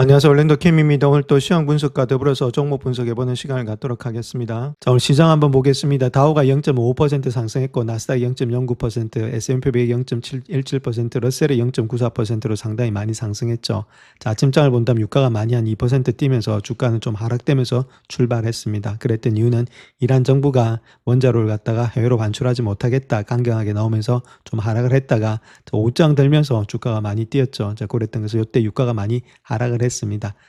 안녕하세요. 올랜도 캠입니다. 오늘 또 시황 분석과 더불어서 종목 분석해보는 시간을 갖도록 하겠습니다. 자, 오늘 시장 한번 보겠습니다. 다우가 0.5% 상승했고 나스닥이 0.09%, S&P 500이 0.17%, 러셀이 0.94%로 상당히 많이 상승했죠. 자, 아침장을 본다면 유가가 많이 한 2% 뛰면서 주가는 좀 하락되면서 출발했습니다. 그랬던 이유는 이란 정부가 원자로를 갖다가 해외로 반출하지 못하겠다 강경하게 나오면서 좀 하락을 했다가 오장 들면서 주가가 많이 뛰었죠. 자, 그랬던 것을 이때 유가가 많이 하락을 했습니다.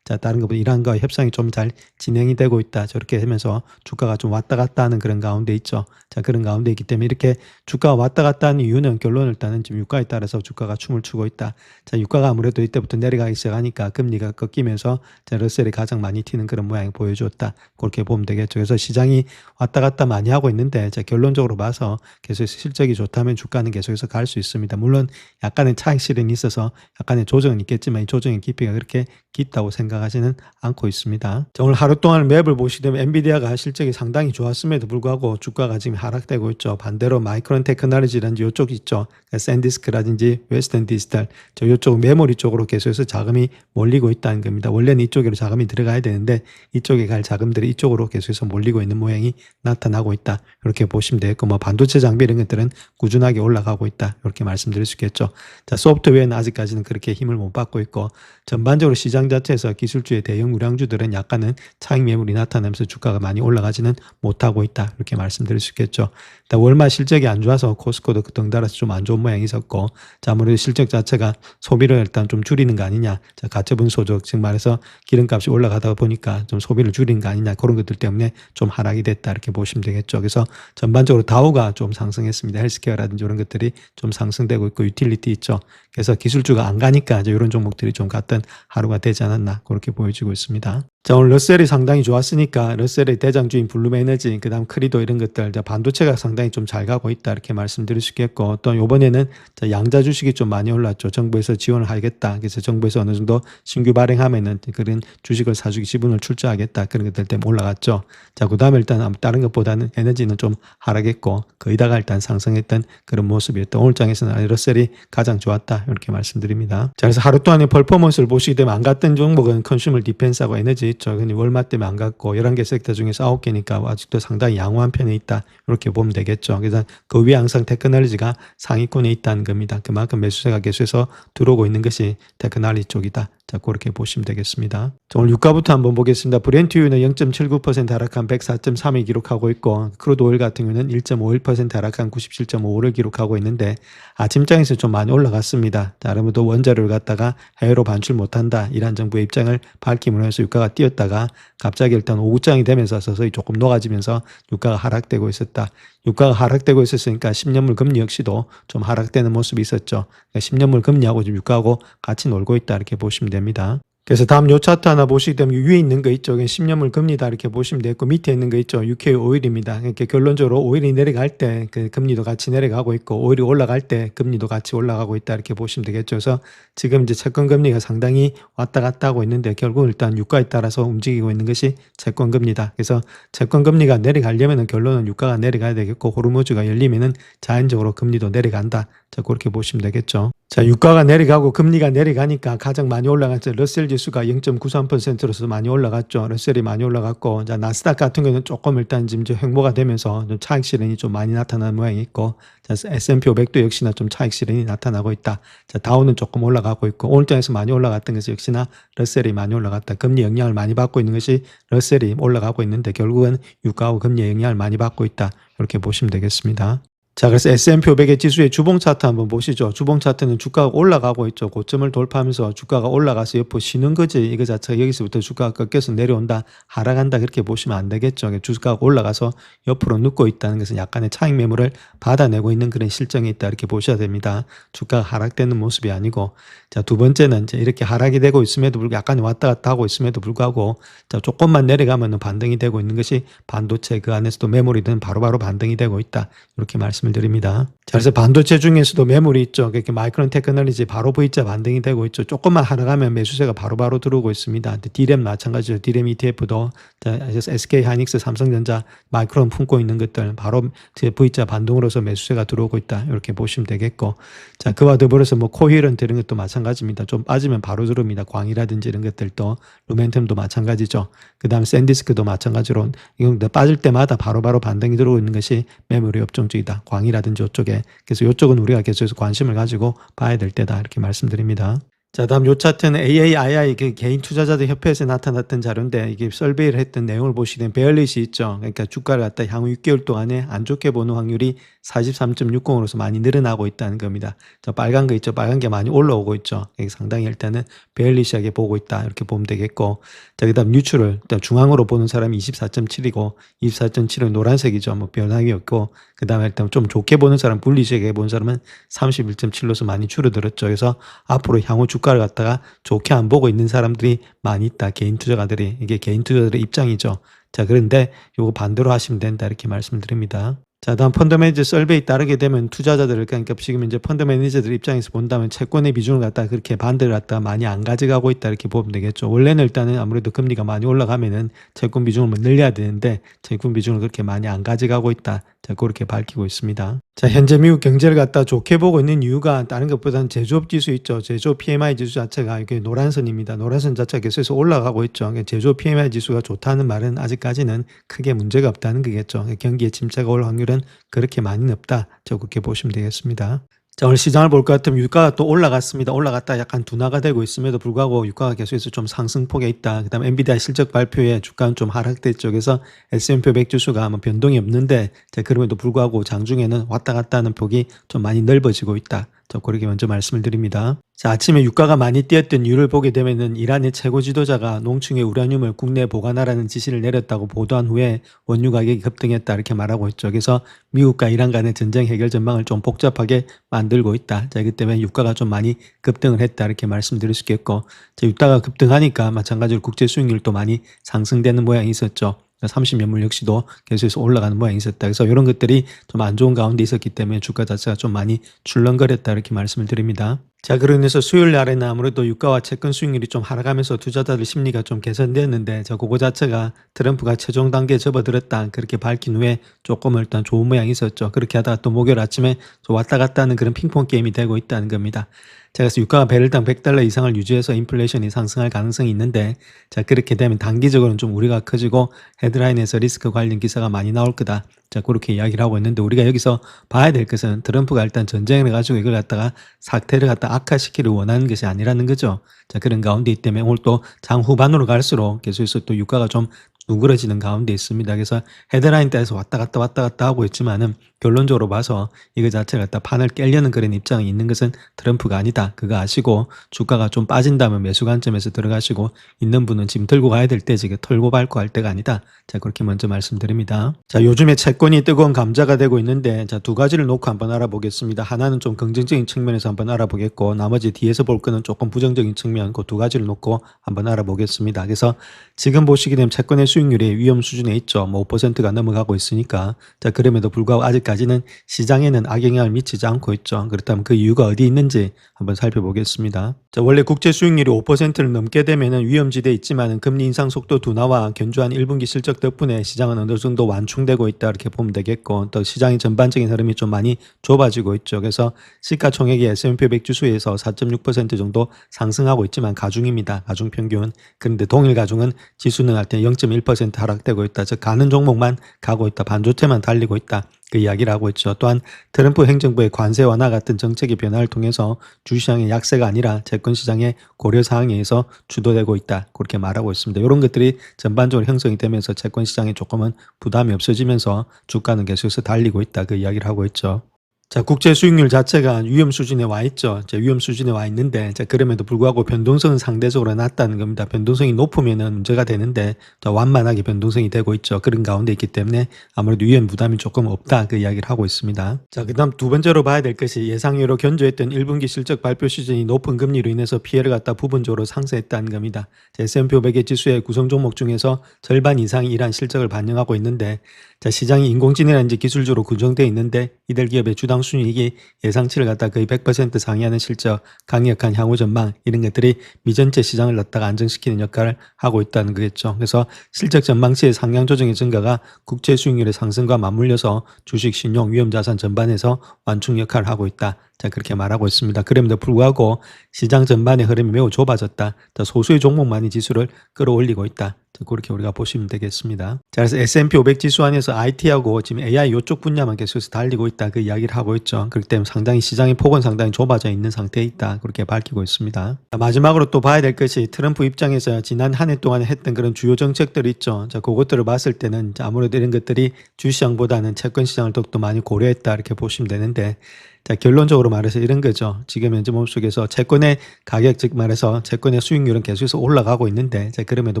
자, 다른 것보다 이란과 협상이 좀 잘 진행이 되고 있다. 저렇게 하면서 주가가 좀 왔다 갔다 하는 그런 가운데 있죠. 자, 그런 가운데 있기 때문에 이렇게 주가가 왔다 갔다 하는 이유는 결론을 따는 지금 유가에 따라서 주가가 춤을 추고 있다. 자, 유가가 아무래도 이때부터 내려가기 시작하니까 금리가 꺾이면서 자, 러셀이 가장 많이 튀는 그런 모양을 보여줬다. 그렇게 보면 되겠죠. 그래서 시장이 왔다 갔다 많이 하고 있는데 자, 결론적으로 봐서 계속해서 실적이 좋다면 주가는 계속해서 갈 수 있습니다. 물론 약간의 차익 실현이 있어서 약간의 조정은 있겠지만 이 조정의 깊이가 그렇게 깊다고 생각하지는 않고 있습니다. 자, 오늘 하루 동안 맵을 보시게 되면 엔비디아가 실적이 상당히 좋았음에도 불구하고 주가가 지금 하락되고 있죠. 반대로 마이크론 테크놀로지라든지 이쪽 있죠. 샌디스크라든지 웨스턴 디지털 이쪽 메모리 쪽으로 계속해서 자금이 몰리고 있다는 겁니다. 원래는 이쪽으로 자금이 들어가야 되는데 이쪽에 갈 자금들이 이쪽으로 계속해서 몰리고 있는 모양이 나타나고 있다. 이렇게 보시면 되겠고 뭐 반도체 장비 이런 것들은 꾸준하게 올라가고 있다. 이렇게 말씀드릴 수 있겠죠. 자, 소프트웨어는 아직까지는 그렇게 힘을 못 받고 있고 전반적으로 시장 자체에서 기술주의 대형 우량주들은 약간은 차익 매물이 나타나면서 주가가 많이 올라가지는 못하고 있다. 이렇게 말씀드릴 수 있겠죠. 월말 실적이 안 좋아서 코스코도 덩달아서 좀 안 좋은 모양이 있었고 자, 아무래도 실적 자체가 소비를 일단 좀 줄이는 거 아니냐. 자, 가처분 소득 즉 말해서 기름값이 올라가다 보니까 좀 소비를 줄이는 거 아니냐. 그런 것들 때문에 좀 하락이 됐다. 이렇게 보시면 되겠죠. 그래서 전반적으로 다우가 좀 상승했습니다. 헬스케어라든지 이런 것들이 좀 상승되고 있고 유틸리티 있죠. 그래서 기술주가 안 가니까 이제 이런 종목들이 좀 갔던 하루가 되지 않았나 그렇게 보여지고 있습니다. 자, 오늘 러셀이 상당히 좋았으니까 러셀의 대장주인 블룸에너지 그다음 크리도 이런 것들 반도체가 상당히 좀 잘 가고 있다 이렇게 말씀드릴 수 있겠고 또 이번에는 양자 주식이 좀 많이 올랐죠. 정부에서 지원을 하겠다. 그래서 정부에서 어느 정도 신규 발행하면은 그런 주식을 사주기 지분을 출자하겠다 그런 것들 때문에 올라갔죠. 자, 그다음에 일단 다른 것보다는 에너지는 좀 하락했고 거의다가 일단 상승했던 그런 모습이었다. 오늘 장에서는 러셀이 가장 좋았다 이렇게 말씀드립니다. 자, 그래서 하루 동안의 퍼포먼스를 보시게 되면 안 갔던 종목은 컨슈머 디펜스하고 에너지 있죠. 근데 월마 때문에 안 갔고 11개 섹터 중에서 9개니까 아직도 상당히 양호한 편에 있다. 이렇게 보면 되겠죠. 그래서 그 위에 항상 테크놀로지가 상위권에 있다는 겁니다. 그만큼 매수세가 계속해서 들어오고 있는 것이 테크놀로지 쪽이다. 자, 그렇게 보시면 되겠습니다. 자, 오늘 유가부터 한번 보겠습니다. 브렌트유는 0.79% 하락한 104.3을 기록하고 있고 크루드 오일 같은 경우는 1.51% 하락한 97.55를 기록하고 있는데 아침장에서 좀 많이 올라갔습니다. 자, 아무래도 원자료를 갖다가 해외로 반출 못한다. 이란 정부의 입장을 밝힘으로 해서 유가가 뛰었다가 갑자기 일단 오후장이 되면서 서서히 조금 녹아지면서 유가가 하락되고 있었다. 유가가 하락되고 있었으니까 10년물 금리 역시도 좀 하락되는 모습이 있었죠. 그러니까 10년물 금리하고 지금 유가하고 같이 놀고 있다 이렇게 보시면 됩니다. 그래서 다음 요 차트 하나 보시게 되면 위에 있는 거 있죠. 10년물 금리다 이렇게 보시면 되고 밑에 있는 거 있죠. UK 오일입니다. 그러니까 결론적으로 오일이 내려갈 때 그 금리도 같이 내려가고 있고 오일이 올라갈 때 금리도 같이 올라가고 있다 이렇게 보시면 되겠죠. 그래서 지금 이제 채권 금리가 상당히 왔다 갔다 하고 있는데 결국 일단 유가에 따라서 움직이고 있는 것이 채권 금리다. 그래서 채권 금리가 내려가려면은 결론은 유가가 내려가야 되겠고 호르무즈가 열리면은 자연적으로 금리도 내려간다. 자, 그렇게 보시면 되겠죠. 자, 유가가 내려가고 금리가 내려가니까 가장 많이 올라갔죠. 러셀 지수가 0.93%로서 많이 올라갔죠. 러셀이 많이 올라갔고, 자, 나스닥 같은 경우는 조금 일단 지금 횡보가 되면서 좀 차익 실현이 좀 많이 나타나는 모양이 있고, 자, S&P 500도 역시나 좀 차익 실현이 나타나고 있다. 자, 다우는 조금 올라가고 있고, 오늘장에서 많이 올라갔던 것이 역시나 러셀이 많이 올라갔다. 금리 영향을 많이 받고 있는 것이 러셀이 올라가고 있는데 결국은 유가하고 금리 영향을 많이 받고 있다. 이렇게 보시면 되겠습니다. 자, 그래서 S&P 500의 지수의 주봉 차트 한번 보시죠. 주봉 차트는 주가가 올라가고 있죠. 고점을 돌파하면서 주가가 올라가서 옆으로 쉬는 거지. 이거 자체가 여기서부터 주가가 꺾여서 내려온다, 하락한다 그렇게 보시면 안 되겠죠. 주가가 올라가서 옆으로 눕고 있다는 것은 약간의 차익 매물을 받아내고 있는 그런 실정이 있다 이렇게 보셔야 됩니다. 주가가 하락되는 모습이 아니고 자, 두 번째는 이제 이렇게 하락이 되고 있음에도 불구하고 약간 왔다 갔다 하고 있음에도 불구하고 자, 조금만 내려가면 반등이 되고 있는 것이 반도체 그 안에서도 메모리든 바로바로 반등이 되고 있다. 이렇게 말씀 말씀을 드립니다. 자, 그래서 반도체 중에서도 매물이 있죠. 그렇게 마이크론 테크놀로지 바로 V자 반등이 되고 있죠. 조금만 하락하면 매수세가 바로바로 들어오고 있습니다. D램 마찬가지죠. D램 ETF도 SK 하이닉스, 삼성전자, 마이크론 품고 있는 것들 바로 V자 반등으로서 매수세가 들어오고 있다. 이렇게 보시면 되겠고, 자, 그와 더불어서 뭐 코힐런트 이런 것도 마찬가지입니다. 좀 빠지면 바로 들어옵니다. 광이라든지 이런 것들도, 루멘텀도 마찬가지죠. 그 다음 샌디스크도 마찬가지로 이건 빠질 때마다 바로바로 반등이 들어오고 있는 것이 매물의 업종 쪽이다. 광이라든지 이쪽에. 그래서 이쪽은 우리가 계속해서 관심을 가지고 봐야 될 때다. 이렇게 말씀드립니다. 자, 다음 요 차트는 AAII 그 개인 투자자들 협회에서 나타났던 자료인데, 이게 설베이를 했던 내용을 보시면 베얼리시 있죠. 그러니까 주가를 갖다 향후 6개월 동안에 안 좋게 보는 확률이 43.60으로서 많이 늘어나고 있다는 겁니다. 저 빨간 거 있죠. 빨간 게 많이 올라오고 있죠. 상당히 일단은 베얼리시하게 보고 있다. 이렇게 보면 되겠고, 자, 그다음 뉴트럴, 중앙으로 보는 사람이 24.7이고 24.7은 노란색이죠. 뭐 변함이 없고, 그다음에 일단 좀 좋게 보는 사람, 불리시하게 보는 사람은 31.7로서 많이 줄어들었죠. 그래서 앞으로 향후 주가를 갖다가 좋게 안 보고 있는 사람들이 많이 있다. 개인 투자가들이. 이게 개인 투자들의 입장이죠. 자, 그런데 요거 반대로 하시면 된다. 이렇게 말씀드립니다. 자, 다음 펀드 매니저 설베이 따르게 되면 투자자들, 그러니까 지금 이제 펀드 매니저들 입장에서 본다면 채권의 비중을 갖다가 그렇게 반대를 갖다가 많이 안 가져가고 있다. 이렇게 보면 되겠죠. 원래는 일단은 아무래도 금리가 많이 올라가면은 채권 비중을 뭐 늘려야 되는데 채권 비중을 그렇게 많이 안 가져가고 있다. 자, 그렇게 밝히고 있습니다. 자, 현재 미국 경제를 갖다 좋게 보고 있는 이유가 다른 것보다는 제조업 지수 있죠. 제조업 PMI 지수 자체가 이게 노란선입니다. 노란선 자체가 계속해서 올라가고 있죠. 제조업 PMI 지수가 좋다는 말은 아직까지는 크게 문제가 없다는 거겠죠. 경기에 침체가 올 확률은 그렇게 많이는 없다. 저 그렇게 보시면 되겠습니다. 자, 오늘 시장을 볼 것 같으면 유가가 또 올라갔습니다. 올라갔다 약간 둔화가 되고 있음에도 불구하고 유가가 계속해서 좀 상승폭에 있다. 그 다음에 엔비디아 실적 발표에 주가는 좀 하락됐죠. 그래서 S&P 500 지수가 아마 변동이 없는데, 자, 그럼에도 불구하고 장중에는 왔다 갔다 하는 폭이 좀 많이 넓어지고 있다. 저 그렇게 먼저 말씀을 드립니다. 자, 아침에 유가가 많이 뛰었던 이유를 보게 되면은 이란의 최고 지도자가 농축의 우라늄을 국내에 보관하라는 지시를 내렸다고 보도한 후에 원유 가격이 급등했다. 이렇게 말하고 있죠. 그래서 미국과 이란 간의 전쟁 해결 전망을 좀 복잡하게 만들고 있다. 자, 이기 때문에 유가가 좀 많이 급등을 했다. 이렇게 말씀드릴 수 있겠고, 자, 유가가 급등하니까 마찬가지로 국제 수익률도 많이 상승되는 모양이 있었죠. 30년물 역시도 계속해서 올라가는 모양이 있었다. 그래서 이런 것들이 좀 안 좋은 가운데 있었기 때문에 주가 자체가 좀 많이 출렁거렸다. 이렇게 말씀을 드립니다. 자, 그로 인해서 수요일 날에는 아무래도 유가와 채권 수익률이 좀 하락하면서 투자자들 심리가 좀 개선되었는데, 자, 그거 자체가 트럼프가 최종 단계에 접어들었다. 그렇게 밝힌 후에 조금 일단 좋은 모양이 있었죠. 그렇게 하다가 또 목요일 아침에 좀 왔다 갔다 하는 그런 핑퐁 게임이 되고 있다는 겁니다. 자, 그래서 유가가 배럴당 100달러 이상을 유지해서 인플레이션이 상승할 가능성이 있는데, 자, 그렇게 되면 단기적으로는 좀 우려가 커지고 헤드라인에서 리스크 관련 기사가 많이 나올 거다. 자, 그렇게 이야기를 하고 있는데, 우리가 여기서 봐야 될 것은 트럼프가 일단 전쟁을 해가지고 이걸 갖다가 사태를 갖다 악화시키를 원하는 것이 아니라는 거죠. 자, 그런 가운데 있기 때문에 오늘 또 장 후반으로 갈수록 계속해서 또 유가가 좀 누그러지는 가운데 있습니다. 그래서 헤드라인 따에서 왔다 갔다 하고 있지만은 결론적으로 봐서 이거 자체가 갖다 판을 깨려는 그런 입장이 있는 것은 트럼프가 아니다. 그거 아시고 주가가 좀 빠진다면 매수 관점에서 들어가시고, 있는 분은 지금 들고 가야 될 때 지금 털고 밟고 할 때가 아니다. 자, 그렇게 먼저 말씀드립니다. 자, 요즘에 채권이 뜨거운 감자가 되고 있는데, 자, 두 가지를 놓고 한번 알아보겠습니다. 하나는 좀 긍정적인 측면에서 한번 알아보겠고, 나머지 뒤에서 볼 거는 조금 부정적인 측면, 그 두 가지를 놓고 한번 알아보겠습니다. 그래서 지금 보시게 되면 채권의 수익률이 위험 수준에 있죠. 뭐 5%가 넘어가고 있으니까. 자, 그럼에도 불구하고 아직까지는 시장에는 악영향을 미치지 않고 있죠. 그렇다면 그 이유가 어디 있는지 한번 살펴보겠습니다. 자, 원래 국제 수익률이 5%를 넘게 되면은 위험지대에 있지만은 금리 인상 속도 둔화와 견조한 1분기 실적 덕분에 시장은 어느 정도 완충되고 있다. 이렇게 보면 되겠고, 또 시장의 전반적인 흐름이 좀 많이 좁아지고 있죠. 그래서 시가총액이 S&P 500 지수에서 4.6% 정도 상승하고 있지만 가중입니다. 가중 평균. 그런데 동일 가중은 지수는 할 때 0.1% 하락되고 있다. 즉 가는 종목만 가고 있다. 반도체만 달리고 있다. 그 이야기를 하고 있죠. 또한 트럼프 행정부의 관세 완화 같은 정책의 변화를 통해서 주시장의 약세가 아니라 채권 시장의 고려 사항에 의해서 주도되고 있다. 그렇게 말하고 있습니다. 이런 것들이 전반적으로 형성이 되면서 채권 시장에 조금은 부담이 없어지면서 주가는 계속해서 달리고 있다. 그 이야기를 하고 있죠. 자, 국제 수익률 자체가 위험 수준에 와 있죠. 위험 수준에 와 있는데, 그럼에도 불구하고 변동성은 상대적으로 낮다는 겁니다. 변동성이 높으면은 문제가 되는데, 완만하게 변동성이 되고 있죠. 그런 가운데 있기 때문에 아무래도 위험 부담이 조금 없다. 그 이야기를 하고 있습니다. 자, 그 다음 두 번째로 봐야 될 것이 예상외로 견조했던 1분기 실적 발표 시즌이 높은 금리로 인해서 피해를 갖다 부분적으로 상쇄했다는 겁니다. S&P 500의 지수의 구성 종목 중에서 절반 이상이 이러한 실적을 반영하고 있는데, 자, 시장이 인공지능이라는 기술적으로 구성되어 있는데 이들 기업의 주당 순이익이 예상치를 갖다 거의 100% 상회하는 실적, 강력한 향후 전망 이런 것들이 미전체 시장을 갖다가 안정시키는 역할을 하고 있다는 거겠죠. 그래서 실적 전망치의 상향 조정의 증가가 국채 수익률의 상승과 맞물려서 주식, 신용, 위험자산 전반에서 완충 역할을 하고 있다. 자, 그렇게 말하고 있습니다. 그럼에도 불구하고 시장 전반의 흐름이 매우 좁아졌다. 자, 소수의 종목만이 지수를 끌어올리고 있다. 자, 그렇게 우리가 보시면 되겠습니다. 자, 그래서 S&P 500 지수 안에서 IT하고 지금 AI 이쪽 분야만 계속해서 달리고 있다. 그 이야기를 하고 있죠. 그렇기 때문에 상당히 시장의 폭은 상당히 좁아져 있는 상태에 있다. 그렇게 밝히고 있습니다. 자, 마지막으로 또 봐야 될 것이 트럼프 입장에서 지난 한 해 동안에 했던 그런 주요 정책들이 있죠. 자, 그것들을 봤을 때는 아무래도 이런 것들이 주시장보다는 채권 시장을 더욱더 많이 고려했다. 이렇게 보시면 되는데, 자, 결론적으로 말해서 이런 거죠. 지금 현재 몸속에서 채권의 가격, 즉 말해서 채권의 수익률은 계속해서 올라가고 있는데, 자, 그럼에도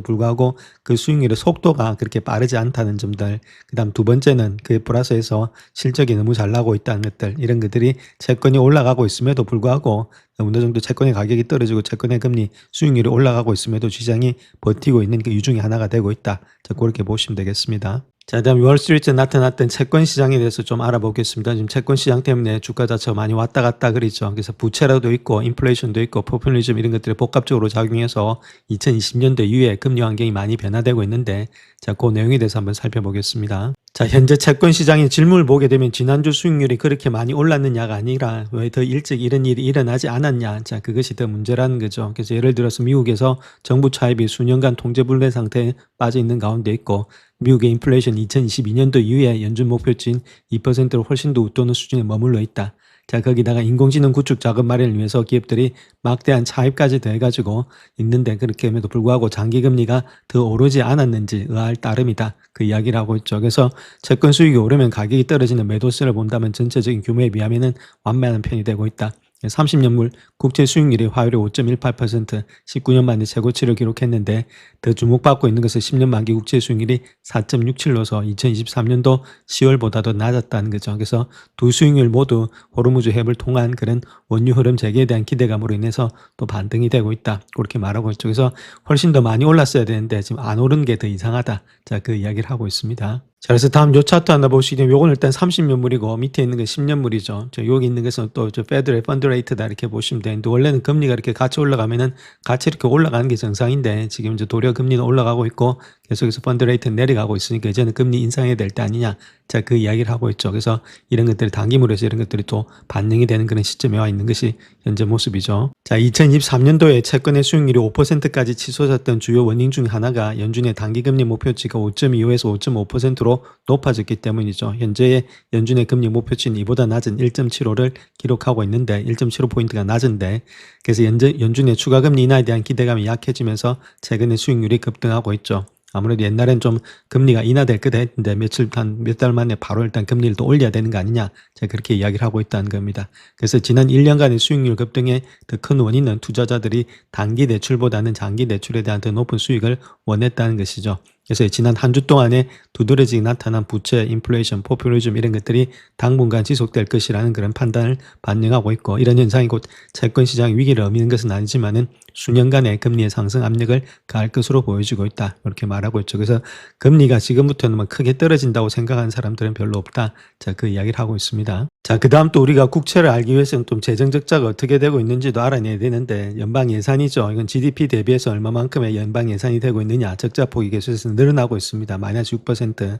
불구하고 그 수익률의 속도가 그렇게 빠르지 않다는 점들. 그 다음 두 번째는 그에 플러스해서 실적이 너무 잘 나고 있다는 것들. 이런 것들이 채권이 올라가고 있음에도 불구하고 어느 정도 채권의 가격이 떨어지고 채권의 금리 수익률이 올라가고 있음에도 시장이 버티고 있는 그 이유 중에 하나가 되고 있다. 자, 그렇게 보시면 되겠습니다. 자, 다음 월스트리트에 나타났던 채권 시장에 대해서 좀 알아보겠습니다. 지금 채권 시장 때문에 주가 자체가 많이 왔다 갔다 그러죠. 그래서 부채라도 있고 인플레이션도 있고 포퓰리즘 이런 것들이 복합적으로 작용해서 2020년도 이후에 금리 환경이 많이 변화되고 있는데, 자, 그 내용에 대해서 한번 살펴보겠습니다. 자, 현재 채권 시장의 질문을 보게 되면 지난주 수익률이 그렇게 많이 올랐느냐가 아니라 왜 더 일찍 이런 일이 일어나지 않았냐. 자, 그것이 더 문제라는 거죠. 그래서 예를 들어서 미국에서 정부 차입이 수년간 통제불능 상태에 빠져 있는 가운데 있고, 미국의 인플레이션 2022년도 이후에 연준 목표치인 2%로 훨씬 더 웃도는 수준에 머물러 있다. 자, 거기다가 인공지능 구축 자금 마련을 위해서 기업들이 막대한 차입까지 더해가지고 있는데, 그렇게임에도 불구하고 장기금리가 더 오르지 않았는지 의아할 따름이다. 그 이야기를 하고 있죠. 그래서 채권 수익이 오르면 가격이 떨어지는 매도세를 본다면 전체적인 규모에 비하면 완만한 편이 되고 있다. 30년물 국채 수익률이 화요일에 5.18%, 19년 만에 최고치를 기록했는데, 더 주목받고 있는 것은 10년 만기 국채 수익률이 4.67로서 2023년도 10월보다도 낮았다는 거죠. 그래서 두 수익률 모두 호르무즈 해협을 통한 그런 원유 흐름 재개에 대한 기대감으로 인해서 또 반등이 되고 있다. 그렇게 말하고 있죠. 그래서 훨씬 더 많이 올랐어야 되는데 지금 안 오른 게 더 이상하다. 자, 그 이야기를 하고 있습니다. 자, 그래서 다음 요 차트 하나 보시게 되면 요건 일단 30년물이고 밑에 있는 건 10년물이죠. 여기 있는 것은 또 페더럴 펀드 레이트다 이렇게 보시면 되는데, 원래는 금리가 이렇게 같이 올라가면은 같이 이렇게 올라가는 게 정상인데, 지금 이제 도리어 금리는 올라가고 있고 계속해서 펀드 레이트는 내려가고 있으니까 이제는 금리 인상해야 될 때 아니냐. 자, 그 이야기를 하고 있죠. 그래서 이런 것들이 단기물에서 이런 것들이 또 반영이 되는 그런 시점에 와 있는 것이 현재 모습이죠. 자, 2023년도에 채권의 수익률이 5%까지 치솟았던 주요 원인 중 하나가 연준의 단기금리 목표치가 5.25에서 5.5%로 높아졌기 때문이죠. 현재의 연준의 금리 목표치는 이보다 낮은 1.75를 기록하고 있는데, 1.75포인트가 낮은데, 그래서 연준의 추가 금리 인하에 대한 기대감이 약해지면서 최근에 수익률이 급등하고 있죠. 아무래도 옛날엔 좀 금리가 인하될 거다 했는데 몇 달 만에 바로 일단 금리를 또 올려야 되는 거 아니냐. 제가 그렇게 이야기를 하고 있다는 겁니다. 그래서 지난 1년간의 수익률 급등의 더 큰 원인은 투자자들이 단기 대출보다는 장기 대출에 대한 더 높은 수익을 원했다는 것이죠. 그래서 지난 한 주 동안에 두드러지게 나타난 부채, 인플레이션, 포퓰리즘 이런 것들이 당분간 지속될 것이라는 그런 판단을 반영하고 있고, 이런 현상이 곧 채권 시장 위기를 의미하는 것은 아니지만은 수년간의 금리의 상승 압력을 가할 것으로 보여지고 있다. 이렇게 말하고 있죠. 그래서 금리가 지금부터는 뭐 크게 떨어진다고 생각하는 사람들은 별로 없다. 자, 그 이야기를 하고 있습니다. 자, 그 다음 또 우리가 국채를 알기 위해서는 좀 재정 적자가 어떻게 되고 있는지도 알아내야 되는데, 연방 예산이죠. 이건 GDP 대비해서 얼마만큼의 연방 예산이 되고 있느냐. 적자폭이 계속해서 늘어나고 있습니다. 마이너스 6%.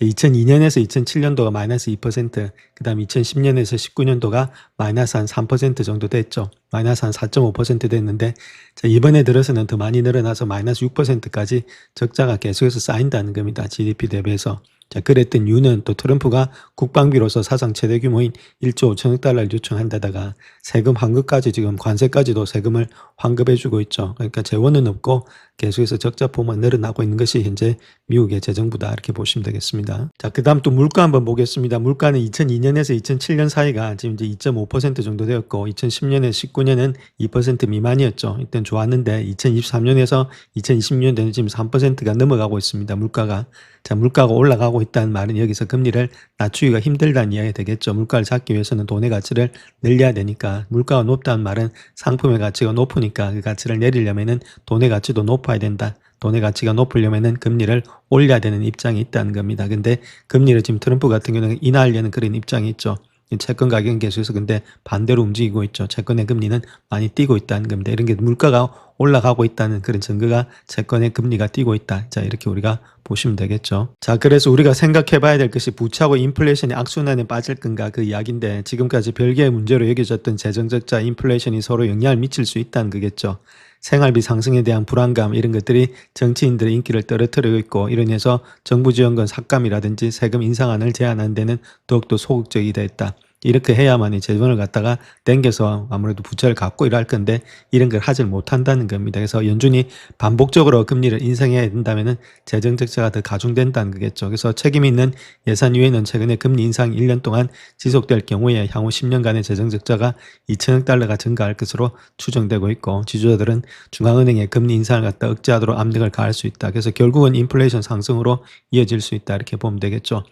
2002년에서 2007년도가 마이너스 2%, 그 다음 2010년에서 19년도가 마이너스 한 3% 정도 됐죠. 마이너스 한 4.5% 됐는데, 자, 이번에 들어서는 더 많이 늘어나서 마이너스 6%까지 적자가 계속해서 쌓인다는 겁니다. GDP 대비해서. 자, 그랬던 이유는 또 트럼프가 국방비로서 사상 최대 규모인 1조 5천억 달러를 요청한다다가 세금 환급까지 지금 관세까지도 세금을 환급해주고 있죠. 그러니까 재원은 없고 계속해서 적자폭만 늘어나고 있는 것이 현재 미국의 재정부다 이렇게 보시면 되겠습니다. 자, 그 다음 또 물가 한번 보겠습니다. 물가는 2002년에서 2007년 사이가 지금 이제 2.5% 정도 되었고 2010년에서 19년은 2% 미만이었죠. 이때는 좋았는데 2023년에서 2026년에는 지금 3%가 넘어가고 있습니다. 물가가. 자, 물가가 올라가고 있다는 말은 여기서 금리를 낮추기가 힘들다는 이야기 되겠죠. 물가를 잡기 위해서는 돈의 가치를 늘려야 되니까 물가가 높다는 말은 상품의 가치가 높으니까 그 가치를 내리려면은 돈의 가치도 높아야 된다. 돈의 가치가 높으려면은 금리를 올려야 되는 입장이 있다는 겁니다. 근데 금리를 지금 트럼프 같은 경우는 인하하려는 그런 입장이 있죠. 채권 가격은 계속해서 근데 반대로 움직이고 있죠. 채권의 금리는 많이 뛰고 있다는 겁니다. 이런 게 물가가 올라가고 있다는 그런 증거가 채권의 금리가 뛰고 있다. 자, 이렇게 우리가 보시면 되겠죠. 자, 그래서 우리가 생각해 봐야 될 것이 부채하고 인플레이션이 악순환에 빠질 건가 그 이야기인데 지금까지 별개의 문제로 여겨졌던 재정적자, 인플레이션이 서로 영향을 미칠 수 있다는 거겠죠. 생활비 상승에 대한 불안감 이런 것들이 정치인들의 인기를 떨어뜨리고 있고 이러면서 정부 지원금 삭감이라든지 세금 인상안을 제안하는 데는 더욱더 소극적이 됐다. 이렇게 해야만이 재원을 갖다가 땡겨서 아무래도 부채를 갚고 일할 건데 이런 걸 하질 못한다는 겁니다. 그래서 연준이 반복적으로 금리를 인상해야 된다면은 재정 적자가 더 가중된다는 거겠죠. 그래서 책임 있는 예산위에는 최근에 금리 인상이 1년 동안 지속될 경우에 향후 10년간의 재정 적자가 2천억 달러가 증가할 것으로 추정되고 있고 지주자들은 중앙은행의 금리 인상을 갖다 억제하도록 압력을 가할 수 있다. 그래서 결국은 인플레이션 상승으로 이어질 수 있다. 이렇게 보면 되겠죠.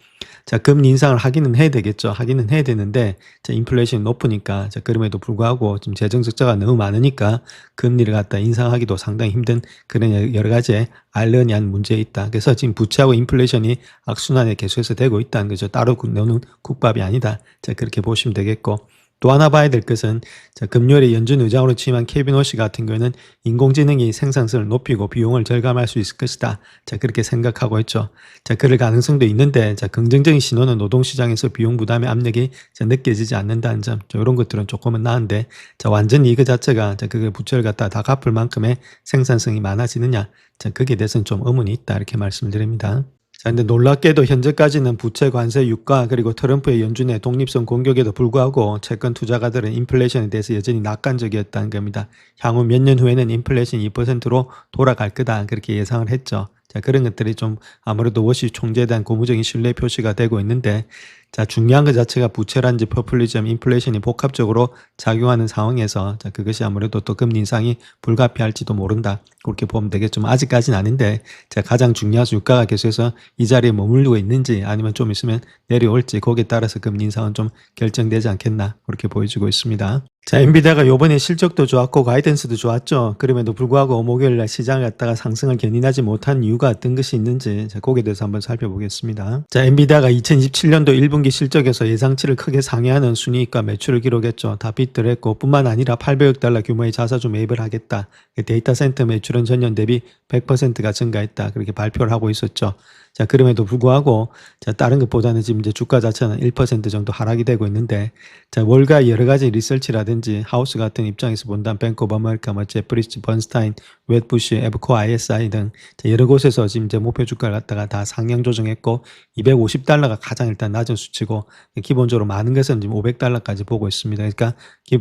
자, 금리 인상을 하기는 해야 되겠죠. 하기는 해야 되는데, 자, 인플레이션이 높으니까, 자, 그럼에도 불구하고 좀 재정 적자가 너무 많으니까 금리를 갖다 인상하기도 상당히 힘든 그런 여러 가지의 아이러니한 문제에 있다. 그래서 지금 부채하고 인플레이션이 악순환에 계속해서 되고 있다는 거죠. 따로 노는 국밥이 아니다. 자, 그렇게 보시면 되겠고. 또 하나 봐야 될 것은 자, 금요일에 연준 의장으로 취임한 케빈 호시 같은 경우에는 인공지능이 생산성을 높이고 비용을 절감할 수 있을 것이다. 자, 그렇게 생각하고 있죠. 자, 그럴 가능성도 있는데 자, 긍정적인 신호는 노동시장에서 비용 부담의 압력이 자, 느껴지지 않는다는 점. 자, 이런 것들은 조금은 나은데 자, 완전히 이거 자체가 자, 그 부채를 갖다 다 갚을 만큼의 생산성이 많아지느냐. 자, 거기에 대해서는 좀 의문이 있다. 이렇게 말씀을 드립니다. 자, 근데 놀랍게도 현재까지는 부채 관세 유가 그리고 트럼프의 연준의 독립성 공격에도 불구하고 채권 투자가들은 인플레이션에 대해서 여전히 낙관적이었다는 겁니다. 향후 몇 년 후에는 인플레이션이 2%로 돌아갈 거다 그렇게 예상을 했죠. 자, 그런 것들이 좀 아무래도 워시 총재에 대한 고무적인 신뢰 표시가 되고 있는데 자, 중요한 것 자체가 부채란지 포퓰리즘, 인플레이션이 복합적으로 작용하는 상황에서 자, 그것이 아무래도 또 금리 인상이 불가피할지도 모른다. 그렇게 보면 되겠지만 아직까지는 아닌데 자, 가장 중요한 유가가 계속해서 이 자리에 머물고 있는지 아니면 좀 있으면 내려올지 거기에 따라서 금리 인상은 좀 결정되지 않겠나 그렇게 보여지고 있습니다. 자, 엔비디아가 요번에 실적도 좋았고 가이던스도 좋았죠. 그럼에도 불구하고 목요일날 시장을 갖다가 상승을 견인하지 못한 이유가 어떤 것이 있는지 자, 거기에 대해서 한번 살펴보겠습니다. 자, 엔비디아가 2027년도 1분기 실적에서 예상치를 크게 상회하는 순이익과 매출을 기록했죠. 다 비트를 했고 뿐만 아니라 800억 달러 규모의 자사주 매입을 하겠다. 데이터 센터 매출은 전년 대비 100%가 증가했다. 그렇게 발표를 하고 있었죠. 자, 그럼에도 불구하고, 자, 다른 것보다는 지금 이제 주가 자체는 1% 정도 하락이 되고 있는데, 자, 월가 여러 가지 리서치라든지 하우스 같은 입장에서 본다면 뱅크 오브 아메리카, 제프리츠, 번스타인, 웨드부시, 에브코 ISI 등 여러 곳에서 지금 이제 목표 주가를 갖다가 다 상향 조정했고, 250달러가 가장 일단 낮은 수치고, 기본적으로 많은 것은 지금 500달러까지 보고 있습니다. 그러니까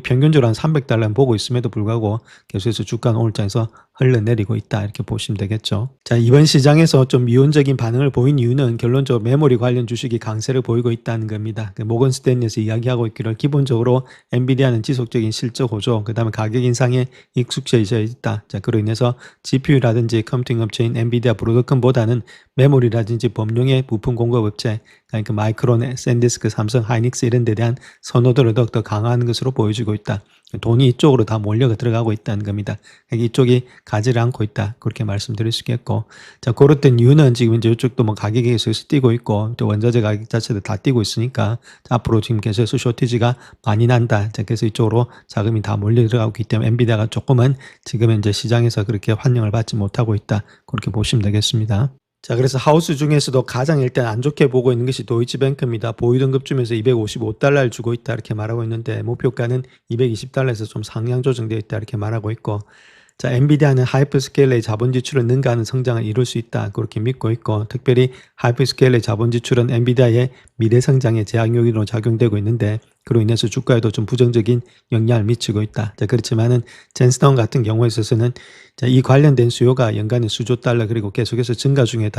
평균적으로 한 300달러는 보고 있음에도 불구하고 계속해서 주가는 오늘장에서 흘러내리고 있다. 이렇게 보시면 되겠죠. 자, 이번 시장에서 좀 미온적인 반응을 보인 이유는 결론적으로 메모리 관련 주식이 강세를 보이고 있다는 겁니다. 모건 스탠리에서 이야기하고 있기를 기본적으로 엔비디아는 지속적인 실적 호조, 그 다음에 가격 인상에 익숙해져 있다. 자, 그로 인해서 GPU라든지 컴퓨팅 업체인 엔비디아 브로드컴보다는 메모리라든지 범용의 부품 공급 업체, 그러니까 마이크론, 샌디스크, 삼성, 하이닉스 이런 데 대한 선호도를 더욱더 강화하는 것으로 보여지고 있다. 돈이 이쪽으로 다 몰려 들어가고 있다는 겁니다. 그러니까 이쪽이 가지를 않고 있다. 그렇게 말씀드릴 수 있겠고. 자, 그렇던 이유는 지금 이제 이쪽도 뭐 가격이 계속해서 뛰고 있고, 또 원자재 가격 자체도 다 뛰고 있으니까, 자, 앞으로 지금 계속해서 쇼티지가 많이 난다. 자, 그래서 이쪽으로 자금이 다 몰려 들어가고 있기 때문에 엔비디아가 조금은 지금 이제 시장에서 그렇게 환영을 받지 못하고 있다. 그렇게 보시면 되겠습니다. 자, 그래서 하우스 중에서도 가장 일단 안 좋게 보고 있는 것이 도이치뱅크입니다. 보유등급 중에서 255달러를 주고 있다 이렇게 말하고 있는데 목표가는 220달러에서 좀 상향 조정되어 있다 이렇게 말하고 있고, 자, 엔비디아는 하이퍼스케일러의 자본 지출을 능가하는 성장을 이룰 수 있다. 그렇게 믿고 있고, 특별히 하이퍼스케일러의 자본 지출은 엔비디아의 미래 성장의 제약 요인으로 작용되고 있는데, 그로 인해서 주가에도 좀 부정적인 영향을 미치고 있다. 자, 그렇지만은 젠스타운 같은 경우에 있어서는 자, 이 관련된 수요가 연간에 수조 달러 그리고 계속해서 증가 중에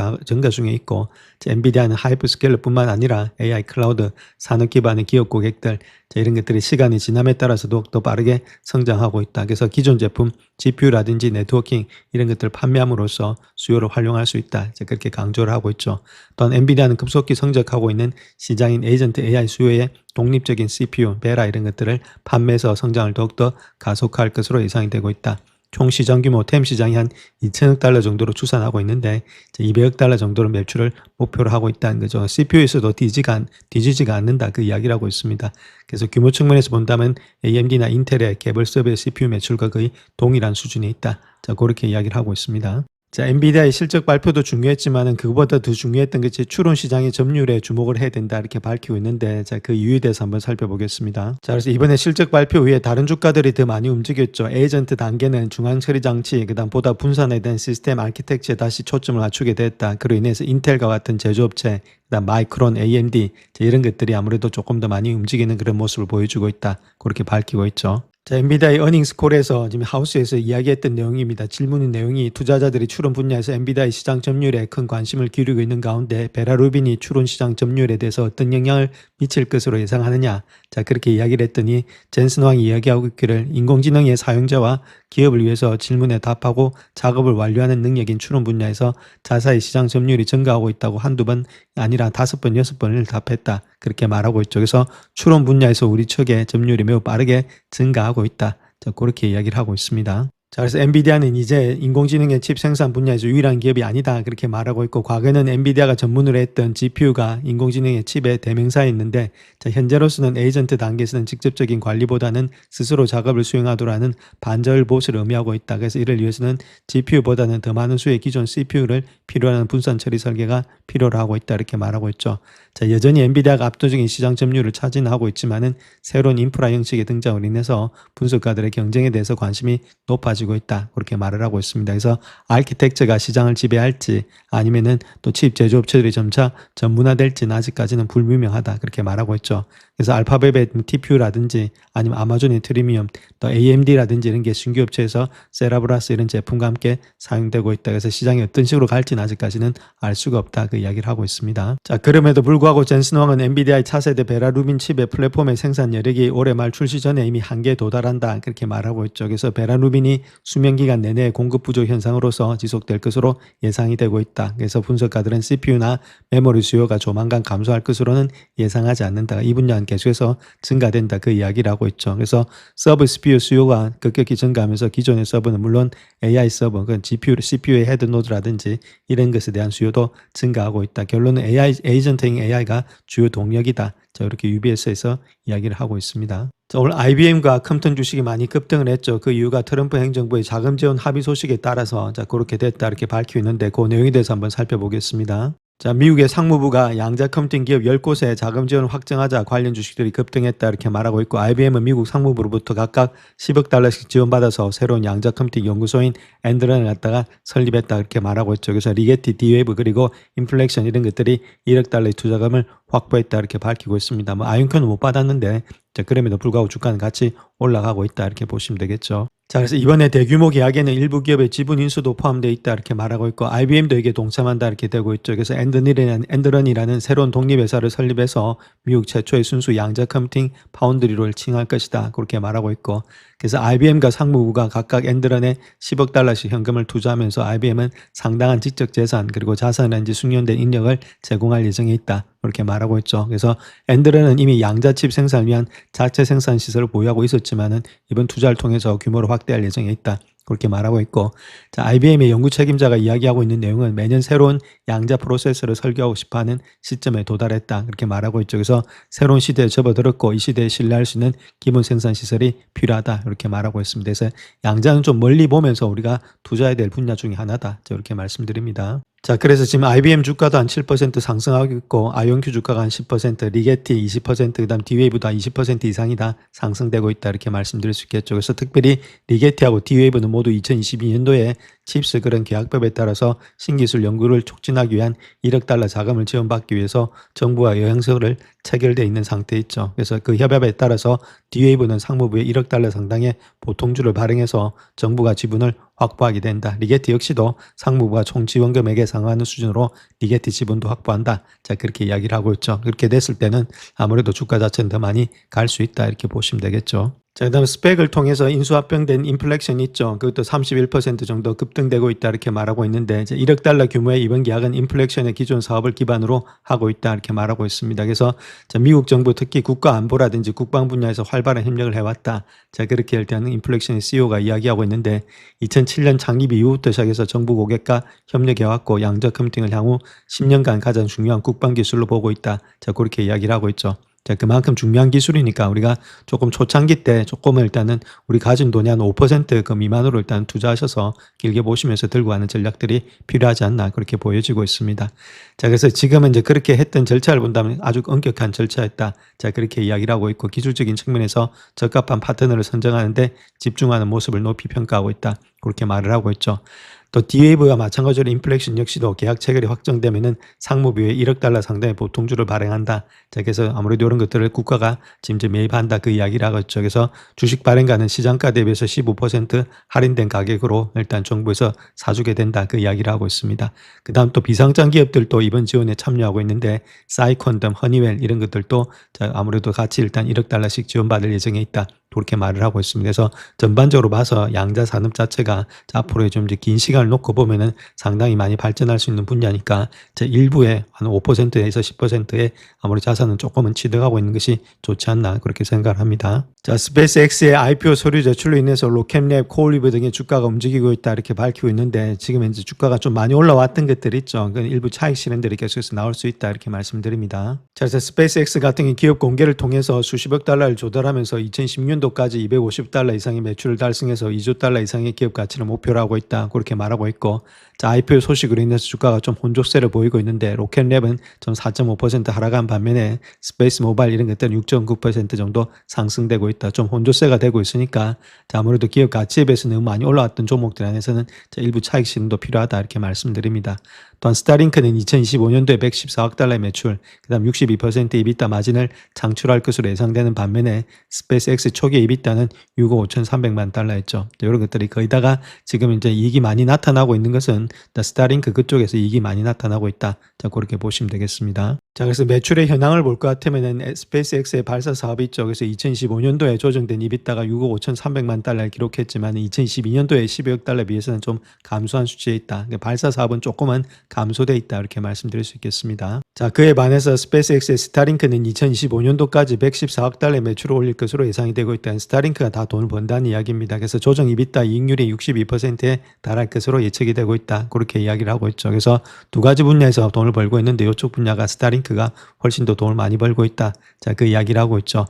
있고, 자, 엔비디아는 하이퍼스케일러뿐만 아니라 AI 클라우드 산업 기반의 기업 고객들, 자, 이런 것들이 시간이 지남에 따라서도 더 빠르게 성장하고 있다. 그래서 기존 제품 GPU라든지 네트워킹 이런 것들을 판매함으로써 수요를 활용할 수 있다. 자, 그렇게 강조를 하고 있죠. 또한 엔비디아는 급속히 성장하고 있는 시장인 에이전트 AI 수요의 독립적인 CPU, 베라 이런 것들을 판매해서 성장을 더욱더 가속화할 것으로 예상이 되고 있다. 총 시장 규모 템 시장이 한 2천억 달러 정도로 추산하고 있는데 200억 달러 정도로 매출을 목표로 하고 있다는 거죠. CPU에서도 뒤지지가 않는다 그 이야기를 하고 있습니다. 그래서 규모 측면에서 본다면 AMD나 인텔의 개별 서버의 CPU 매출과 거의 동일한 수준에 있다. 자, 그렇게 이야기를 하고 있습니다. 자, 엔비디아의 실적 발표도 중요했지만은 그거보다 더 중요했던 것이 추론 시장의 점유율에 주목을 해야 된다 이렇게 밝히고 있는데, 자, 그 이유에 대해서 한번 살펴보겠습니다. 자, 그래서 이번에 실적 발표 후에 다른 주가들이 더 많이 움직였죠. 에이전트 단계는 중앙 처리 장치, 그다음 보다 분산에 대한 시스템 아키텍처에 다시 초점을 맞추게 됐다. 그로 인해서 인텔과 같은 제조업체, 그다음 마이크론, AMD 이런 것들이 아무래도 조금 더 많이 움직이는 그런 모습을 보여주고 있다. 그렇게 밝히고 있죠. 자, 엔비디아의 어닝스 콜에서 지금 하우스에서 이야기했던 내용입니다. 질문의 내용이 투자자들이 추론 분야에서 엔비디아의 시장 점유율에 큰 관심을 기울이고 있는 가운데 베라 루빈이 추론 시장 점유율에 대해서 어떤 영향을 미칠 것으로 예상하느냐. 자, 그렇게 이야기를 했더니 젠슨 왕이 이야기하고 있기를 인공지능의 사용자와 기업을 위해서 질문에 답하고 작업을 완료하는 능력인 추론 분야에서 자사의 시장 점유율이 증가하고 있다고 한두 번 아니라 5번, 6번을 답했다. 그렇게 말하고 있죠. 그래서 추론 분야에서 우리 측의 점유율이 매우 빠르게 증가하고 있다. 자, 그렇게 이야기를 하고 있습니다. 자, 그래서 엔비디아는 이제 인공지능의 칩 생산 분야에서 유일한 기업이 아니다. 그렇게 말하고 있고, 과거에는 엔비디아가 전문으로 했던 GPU가 인공지능의 칩의 대명사였는데, 자, 현재로서는 에이전트 단계에서는 직접적인 관리보다는 스스로 작업을 수행하도록 하는 반절 보수를 의미하고 있다. 그래서 이를 위해서는 GPU보다는 더 많은 수의 기존 CPU를 필요로 하는 분산 처리 설계가 필요로 하고 있다. 이렇게 말하고 있죠. 자, 여전히 엔비디아가 압도적인 시장 점유율을 차지하고 있지만은 새로운 인프라 형식의 등장으로 인해서 분석가들의 경쟁에 대해서 관심이 높아지고 있다. 그렇게 말을 하고 있습니다. 그래서 아키텍처가 시장을 지배할지 아니면은 또 칩 제조업체들이 점차 전문화될지는 아직까지는 불분명하다. 그렇게 말하고 있죠. 그래서 알파벳의 TPU라든지 아니면 아마존의 트리미엄, 또 AMD라든지 이런 게 신규 업체에서 세라브라스 이런 제품과 함께 사용되고 있다. 그래서 시장이 어떤 식으로 갈지는 아직까지는 알 수가 없다. 그 이야기를 하고 있습니다. 자, 그럼에도 불구하고 젠슨 왕은 엔비디아의 차세대 베라 루빈 칩의 플랫폼의 생산 여력이 올해 말 출시 전에 이미 한계에 도달한다. 그렇게 말하고 있죠. 그래서 베라 루빈이 수명 기간 내내 공급 부족 현상으로서 지속될 것으로 예상이 되고 있다. 그래서 분석가들은 CPU나 메모리 수요가 조만간 감소할 것으로는 예상하지 않는다. 이 분야는 계속해서 증가된다. 그 이야기를 하고 있죠. 그래서 서버 CPU 수요가 급격히 증가하면서 기존의 서버는 물론 AI 서버, 그 GPU, CPU의 헤드 노드라든지 이런 것에 대한 수요도 증가하고 있다. 결론은 에이전트인 AI가 주요 동력이다. 자, 이렇게 UBS에서 이야기를 하고 있습니다. 자, 오늘 IBM과 컴퓨터 주식이 많이 급등을 했죠. 그 이유가 트럼프 행정부의 자금 지원 합의 소식에 따라서 자, 그렇게 됐다 이렇게 밝히고 있는데 그 내용에 대해서 한번 살펴보겠습니다. 자, 미국의 상무부가 양자 컴퓨팅 기업 10곳에 자금 지원을 확정하자 관련 주식들이 급등했다 이렇게 말하고 있고, IBM은 미국 상무부로부터 각각 10억 달러씩 지원받아서 새로운 양자 컴퓨팅 연구소인 엔드런을 갖다가 설립했다 이렇게 말하고 있죠. 그래서 리게티, 디웨이브 그리고 인플렉션 이런 것들이 1억 달러의 투자금을 확보했다 이렇게 밝히고 있습니다. 뭐 아이언큐는 못 받았는데 자, 그럼에도 불구하고 주가는 같이 올라가고 있다 이렇게 보시면 되겠죠. 자, 그래서 이번에 대규모 계약에는 일부 기업의 지분 인수도 포함되어 있다 이렇게 말하고 있고, IBM도 이게 동참한다 이렇게 되고 있죠. 그래서 엔드런이라는 새로운 독립회사를 설립해서 미국 최초의 순수 양자 컴퓨팅 파운드리를 칭할 것이다 그렇게 말하고 있고, 그래서 IBM과 상무부가 각각 엔드런에 10억 달러씩 현금을 투자하면서 IBM은 상당한 지적 재산 그리고 자산이라든지 숙련된 인력을 제공할 예정에 있다 그렇게 말하고 있죠. 그래서 엔드런은 이미 양자칩 생산을 위한 자체 생산 시설을 보유하고 있었지만은 이번 투자를 통해서 규모를 확대할 예정에 있다 그렇게 말하고 있고, 자, IBM의 연구 책임자가 이야기하고 있는 내용은 매년 새로운 양자 프로세서를 설계하고 싶어하는 시점에 도달했다 그렇게 말하고 있죠. 그래서 새로운 시대에 접어들었고 이 시대에 신뢰할 수 있는 기본 생산 시설이 필요하다 이렇게 말하고 있습니다. 그래서 양자는 좀 멀리 보면서 우리가 투자해야 될 분야 중에 하나다 이렇게 말씀드립니다. 자, 그래서 지금 IBM 주가도 한 7% 상승하고 있고, 아이온큐 주가가 한 10%, 리게티 20%, 그 다음 D웨이브도 한 20% 이상이 다 상승되고 있다. 이렇게 말씀드릴 수 있겠죠. 그래서 특별히 리게티하고 D웨이브는 모두 2022년도에 칩스 그런 계약법에 따라서 신기술 연구를 촉진하기 위한 1억 달러 자금을 지원받기 위해서 정부와 영향서를 체결되어 있는 상태에 있죠. 그래서 그 협약에 따라서 D웨이브는 상무부에 1억 달러 상당의 보통주를 발행해서 정부가 지분을 확보하게 된다. 리게티 역시도 상무부가 총 지원금액에 상환하는 수준으로 리게티 지분도 확보한다. 자, 그렇게 이야기를 하고 있죠. 그렇게 됐을 때는 아무래도 주가 자체는 더 많이 갈 수 있다. 이렇게 보시면 되겠죠. 자, 그다음에 스펙을 통해서 인수합병된 인플렉션이 있죠. 그것도 31% 정도 급등되고 있다 이렇게 말하고 있는데, 이제 1억 달러 규모의 이번 계약은 인플렉션의 기존 사업을 기반으로 하고 있다 이렇게 말하고 있습니다. 그래서 미국 정부 특히 국가 안보라든지 국방 분야에서 활발한 협력을 해왔다. 자, 그렇게 일단 인플렉션의 CEO가 이야기하고 있는데, 2007년 창립 이후부터 시작해서 정부 고객과 협력해왔고 양적 컴퓨팅을 향후 10년간 가장 중요한 국방 기술로 보고 있다. 자, 그렇게 이야기를 하고 있죠. 자, 그만큼 중요한 기술이니까 우리가 조금 초창기 때 조금은 일단은 우리 가진 돈이 한 5% 미만으로 일단 투자하셔서 길게 보시면서 들고 가는 전략들이 필요하지 않나 그렇게 보여지고 있습니다. 자, 그래서 지금은 이제 그렇게 했던 절차를 본다면 아주 엄격한 절차였다. 자, 그렇게 이야기를 하고 있고 기술적인 측면에서 적합한 파트너를 선정하는데 집중하는 모습을 높이 평가하고 있다. 그렇게 말을 하고 있죠. 또 D웨이브와 마찬가지로 인플렉션 역시도 계약 체결이 확정되면은 상무부에 1억 달러 상당의 보통주를 발행한다. 자, 그래서 아무래도 이런 것들을 국가가 지금 매입한다 그 이야기를 하고 있죠. 그래서 주식 발행가는 시장가 대비해서 15% 할인된 가격으로 일단 정부에서 사주게 된다 그 이야기를 하고 있습니다. 그 다음 또 비상장 기업들도 이번 지원에 참여하고 있는데 사이콘덤, 허니웰 이런 것들도 아무래도 같이 일단 1억 달러씩 지원받을 예정에 있다. 그렇게 말을 하고 있습니다. 그래서 전반적으로 봐서 양자 산업 자체가 앞으로 좀 이제 긴 시간을 놓고 보면은 상당히 많이 발전할 수 있는 분야니까 일부의 한 5%에서 10%의 아무리 자산은 조금은 취득하고 있는 것이 좋지 않나 그렇게 생각을 합니다. 자, 스페이스X의 IPO 서류 제출로 인해서 로켓랩, 코올리브 등의 주가가 움직이고 있다 이렇게 밝히고 있는데 지금 이제 주가가 좀 많이 올라왔던 것들이 있죠. 일부 차익 실현들이 계속해서 나올 수 있다 이렇게 말씀드립니다. 자, 그래서 스페이스X 같은 기업 공개를 통해서 수십억 달러를 조달하면서 2010년도까지 250달러 이상의 매출을 달성해서 2조 달러 이상의 기업 가치를 목표로 하고 있다 그렇게 말하고 있고, 자, IPO 소식으로 인해서 주가가 좀 혼조세를 보이고 있는데 로켓랩은 좀 4.5% 하락한 반면에 스페이스 모바일 이런 것들은 6.9% 정도 상승되고 있다. 좀 혼조세가 되고 있으니까 자, 아무래도 기업 가치에 비해서 너무 많이 올라왔던 종목들 안에서는 일부 차익 실현도 필요하다 이렇게 말씀드립니다. 또한 스타링크는 2025년도에 114억 달러의 매출, 그 다음 62% EBITDA 마진을 창출할 것으로 예상되는 반면에 스페이스X 초기 EBITDA는 6억 5,300만 달러였죠. 이런 것들이 거의 다가 지금 이제 이익이 많이 나타나고 있는 것은 스타링크 그쪽에서 이익이 많이 나타나고 있다. 자, 그렇게 보시면 되겠습니다. 자, 그래서 매출의 현황을 볼 것 같으면은 스페이스X의 발사 사업이 있죠. 그래서 2015년도에 조정된 EBITDA가 6억 5,300만 달러를 기록했지만 2022년도에 12억 달러에 비해서는 좀 감소한 수치에 있다. 그러니까 발사 사업은 조금은 감소돼 있다 이렇게 말씀드릴 수 있겠습니다. 자, 그에 반해서 스페이스X의 스타링크는 2025년도까지 114억 달러의 매출을 올릴 것으로 예상이 되고 있다. 스타링크가 다 돈을 번다는 이야기입니다. 그래서 조정 EBITDA 이익률이 62%에 달할 것으로 예측이 되고 있다. 그렇게 이야기를 하고 있죠. 그래서 두 가지 분야에서 돈을 벌고 있는데 이쪽 분야가 스타링크가 훨씬 더 돈을 많이 벌고 있다. 자, 그 이야기를 하고 있죠.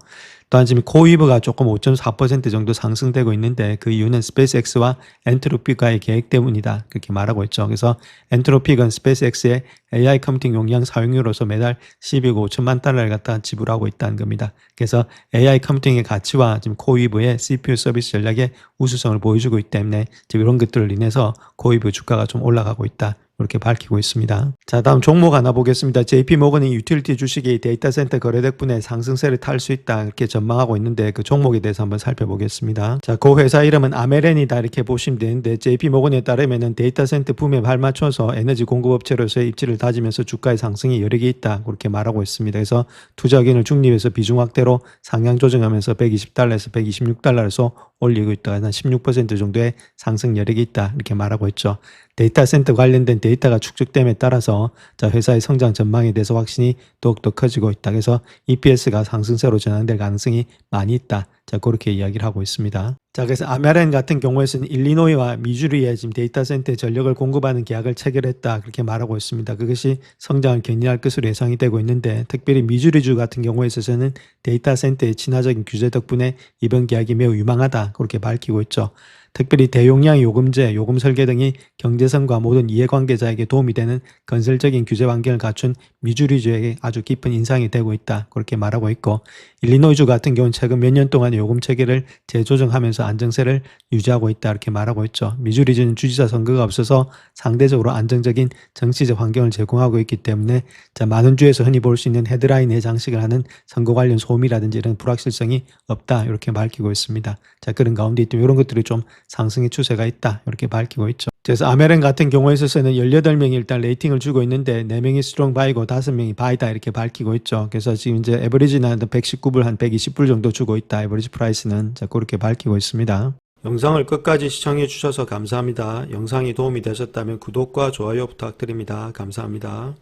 또한 지금 코이브가 조금 5.4% 정도 상승되고 있는데 그 이유는 스페이스X와 엔트로픽과의 계획 때문이다. 그렇게 말하고 있죠. 그래서 엔트로픽은 스페이스X의 AI 컴퓨팅 용량 사용료로서 매달 12억 5천만 달러를 갖다 지불하고 있다는 겁니다. 그래서 AI 컴퓨팅의 가치와 지금 코이브의 CPU 서비스 전략의 우수성을 보여주고 있기 때문에 지금 이런 것들을 인해서 코이브 주가가 좀 올라가고 있다. 이렇게 밝히고 있습니다. 자, 다음 종목 하나 보겠습니다. JP모건이 유틸리티 주식이 데이터 센터 거래 덕분에 상승세를 탈 수 있다 이렇게 전망하고 있는데 그 종목에 대해서 한번 살펴보겠습니다. 자, 그 회사 이름은 아메렌이다 이렇게 보시면 되는데 JP모건에 따르면은 데이터 센터 붐에 발맞춰서 에너지 공급업체로서의 입지를 다지면서 주가의 상승이 여력이 있다 그렇게 말하고 있습니다. 그래서 투자 의견을 중립해서 비중 확대로 상향 조정하면서 120달러에서 126달러에서 올리고 있다. 한 16% 정도의 상승 여력이 있다 이렇게 말하고 있죠. 데이터 센터 관련된 데이터가 축적됨에 따라서 자, 회사의 성장 전망에 대해서 확신이 더욱더 커지고 있다. 그래서 EPS가 상승세로 전환될 가능성이 많이 있다. 자, 그렇게 이야기를 하고 있습니다. 자, 그래서 아메렌 같은 경우에서는 일리노이와 미주리에 지금 데이터 센터에 전력을 공급하는 계약을 체결했다. 그렇게 말하고 있습니다. 그것이 성장을 견인할 것으로 예상이 되고 있는데, 특별히 미주리주 같은 경우에 있어서는 데이터 센터의 친화적인 규제 덕분에 이번 계약이 매우 유망하다. 그렇게 밝히고 있죠. 특별히 대용량 요금제, 요금 설계 등이 경제성과 모든 이해관계자에게 도움이 되는 건설적인 규제 환경을 갖춘 미주리주에게 아주 깊은 인상이 되고 있다. 그렇게 말하고 있고, 일리노이주 같은 경우는 최근 몇 년 동안 요금 체계를 재조정하면서 안정세를 유지하고 있다. 이렇게 말하고 있죠. 미주리주는 주지사 선거가 없어서 상대적으로 안정적인 정치적 환경을 제공하고 있기 때문에 자, 많은 주에서 흔히 볼 수 있는 헤드라인의 장식을 하는 선거 관련 소음이라든지 이런 불확실성이 없다. 이렇게 밝히고 있습니다. 자, 그런 가운데 있던 이런 것들이 좀 상승의 추세가 있다. 이렇게 밝히고 있죠. 그래서 아메렌 같은 경우에 있어서는 18명이 일단 레이팅을 주고 있는데 4명이 스트롱 바이고 5명이 바이다 이렇게 밝히고 있죠. 그래서 지금 이제 에버리지는 119불 한 120불 정도 주고 있다. 에버리지 프라이스는 자, 그렇게 밝히고 있습니다. 영상을 끝까지 시청해 주셔서 감사합니다. 영상이 도움이 되셨다면 구독과 좋아요 부탁드립니다. 감사합니다.